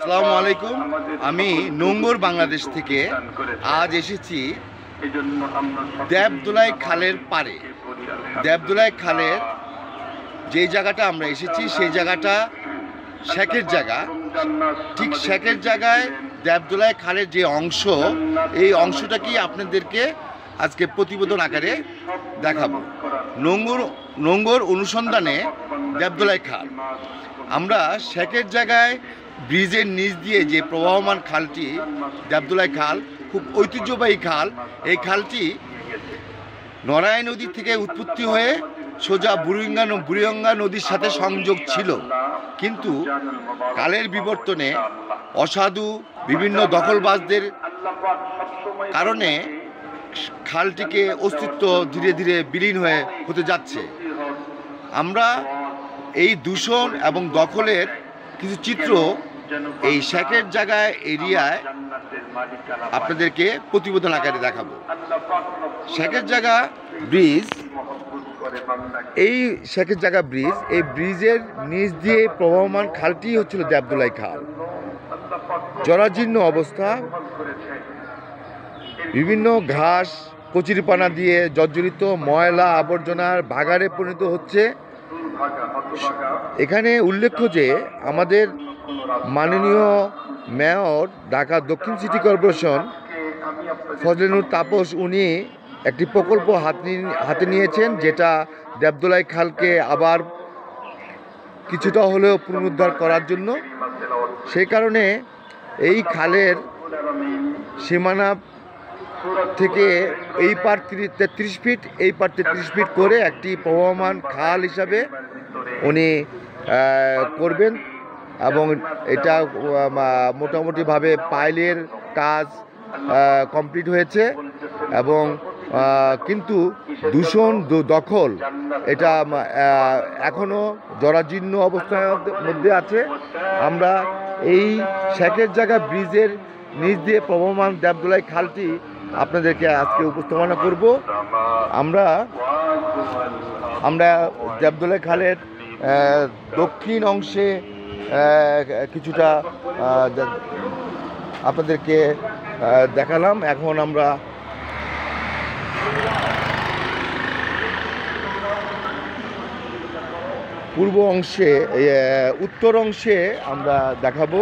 আসসালামু আলাইকুম। আমি নোঙ্গর বাংলাদেশ থেকে আজ এসেছি দেবদোলাই খালের পাড়ে। দেবদোলাই খালের যেই জায়গাটা আমরা এসেছি সেই জায়গাটা শেখের জায়গা। ঠিক শেখের জায়গায় দেবদোলাই খালের যে অংশ, এই অংশটাকেই আপনাদেরকে আজকে প্রতিবেদন আকারে দেখাবো। নোঙ্গর অনুসন্ধানে দেবদোলাই খাল। আমরা শেখের জায়গায় ব্রিজের নিচ দিয়ে যে প্রবাহমান খালটি দেবদোলাই খাল, খুব ঐতিহ্যবাহী খাল। এই খালটি নড়াই নদী থেকে উৎপত্তি হয়ে সোজা বুড়িগঙ্গা নদীর সাথে সংযোগ ছিল, কিন্তু কালের বিবর্তনে অসাধু বিভিন্ন দখলবাজদের কারণে খালটিকে অস্তিত্ব ধীরে ধীরে বিলীন হতে যাচ্ছে। আমরা এই দূষণ এবং দখলের কিছু চিত্র এই শেখের জায়গায় এরিয়ায় আপনাদেরকে প্রতিবেদন আকারে দেখাবো। শেখের জায়গা ব্রিজ, এই শেখের জায়গা ব্রিজ, এই ব্রিজের নিচ দিয়ে প্রবাহমান খালটি হচ্ছিল দেবদোলাই খাল। জরাজীর্ণ অবস্থা, বিভিন্ন ঘাস কচুরিপানা দিয়ে জর্জরিত, ময়লা আবর্জনার ভাগাড়ে পরিণত হচ্ছে। এখানে উল্লেখ্য যে আমাদের মাননীয় মেয়র ঢাকা দক্ষিণ সিটি কর্পোরেশন ফজলেনুর তাপস, উনি একটি প্রকল্প হাতে নিয়েছেন, যেটা দেবদোলাই খালকে আবার কিছুটা হলেও পুনরুদ্ধার করার জন্য। সেই কারণে এই খালের সীমানা থেকে এই পার 33 ফিট, এই পার 33 ফিট করে একটি প্রবাহমান খাল হিসাবে উনি করবেন, এবং এটা মোটামুটিভাবে পাইলের কাজ কমপ্লিট হয়েছে। এবং কিন্তু দূষণ দখল এটা এখনও জরাজীর্ণ অবস্থার মধ্যে আছে। আমরা এই শেখের জায়গা ব্রিজের নিচ দিয়ে প্রবাহমান দেবদোলাই খালটি আপনাদেরকে আজকে উপস্থাপনা করব। আমরা দেবদোলাই খালের দক্ষিণ অংশে কিছুটা আপনাদেরকে দেখালাম। এখন আমরা পূর্ব অংশে, উত্তর অংশে আমরা দেখাবো।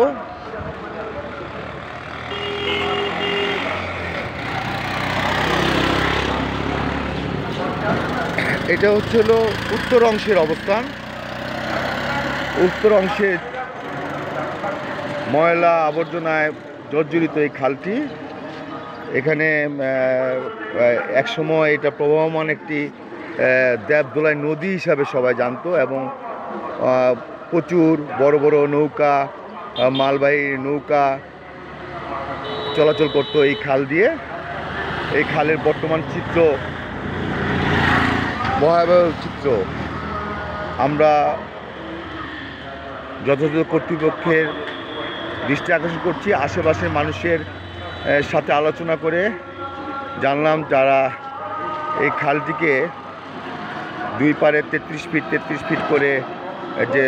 এটা হচ্ছিল উত্তর অংশের অবস্থান। উত্তর অংশে ময়লা আবর্জনায় জর্জরিত এই খালটি। এখানে একসময় এটা প্রবাহমান একটি দেবদোলাই নদী হিসাবে সবাই জানতো, এবং প্রচুর বড় বড় নৌকা, মালবাহী নৌকা চলাচল করতো এই খাল দিয়ে। এই খালের বর্তমান চিত্র ভয়াবহ চিত্র। আমরা যথাযথ কর্তৃপক্ষের দৃষ্টি আকর্ষণ করছি। আশেপাশের মানুষের সাথে আলোচনা করে জানলাম যারা এই খালটিকে দুই পারে 33 ফিট করে যে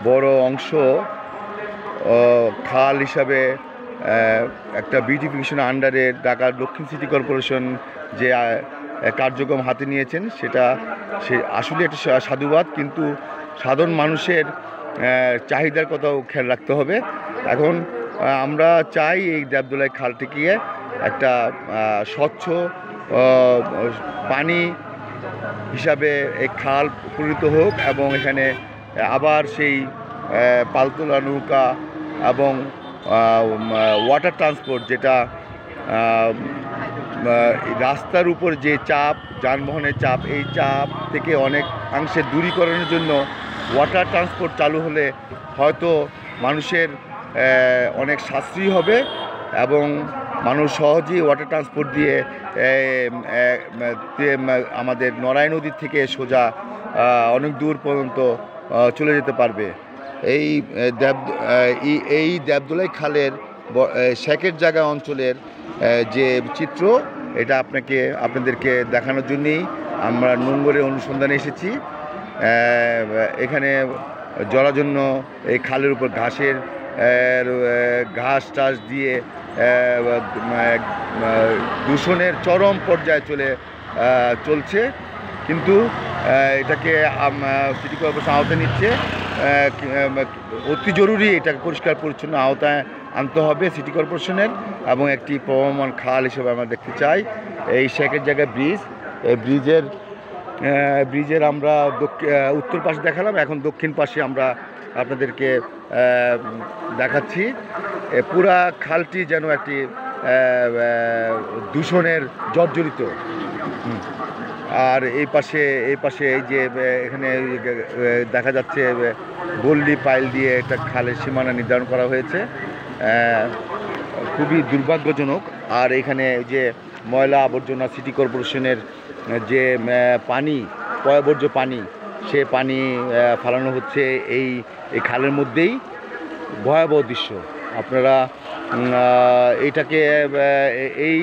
বড় অংশ খাল হিসাবে একটা বিউটিফিকেশন আন্ডারে ঢাকা দক্ষিণ সিটি কর্পোরেশন যে কার্যক্রম হাতে নিয়েছেন, সেটা আসলে একটা সাধুবাদ, কিন্তু সাধারণ মানুষের চাহিদার কথাও খেয়াল রাখতে হবে। এখন আমরা চাই এই দেবদোলাই খালটিকে একটা স্বচ্ছ পানি হিসাবে এই খাল পরিণত হোক, এবং এখানে আবার সেই পালতোলা নৌকা এবং ওয়াটার ট্রান্সপোর্ট, যেটা রাস্তার উপর যে চাপ, যানবাহনের চাপ, এই চাপ থেকে অনেকাংশে দূরীকরণের জন্য ওয়াটার ট্রান্সপোর্ট চালু হলে হয়তো মানুষের অনেক সাশ্রয়ী হবে, এবং মানুষ সহজেই ওয়াটার ট্রান্সপোর্ট দিয়ে আমাদের নড়াই নদীর থেকে সোজা অনেক দূর পর্যন্ত চলে যেতে পারবে। এই দেবদোলাই খালের শেখের জায়গা অঞ্চলের যে চিত্র, এটা আপনাদেরকে দেখানোর জন্যই আমরা নোঙ্গরে অনুসন্ধানে এসেছি। এখানে জরাজন্য এই খালের উপর ঘাস টাস দিয়ে দূষণের চরম পর্যায়ে চলছে। কিন্তু এটাকে সিটি কর্পোরেশন আওতায় নিচ্ছে। অতি জরুরি এটাকে পরিষ্কার পরিচ্ছন্ন আওতায় আনতে হবে সিটি কর্পোরেশনের, এবং একটি প্রবহমান খাল হিসেবে আমরা দেখতে চাই। এই শেখের জায়গায় ব্রিজ, এই ব্রিজের আমরা উত্তর পাশে দেখালাম, এখন দক্ষিণ পাশে আমরা আপনাদেরকে দেখাচ্ছি। পুরা খালটি যেন একটি দূষণের জর্জরিত। আর এই পাশে এই যে এখানে দেখা যাচ্ছে গল্লি পাইল দিয়ে একটা খালের সীমানা নির্ধারণ করা হয়েছে, খুবই দুর্ভাগ্যজনক। আর এখানে যে ময়লা আবর্জনা সিটি কর্পোরেশনের যে পানি, পয়ঃবর্জ্য পানি, সে পানি ফালানো হচ্ছে এই খালের মধ্যেই। ভয়াবহ দৃশ্য। আপনারা এটাকে এই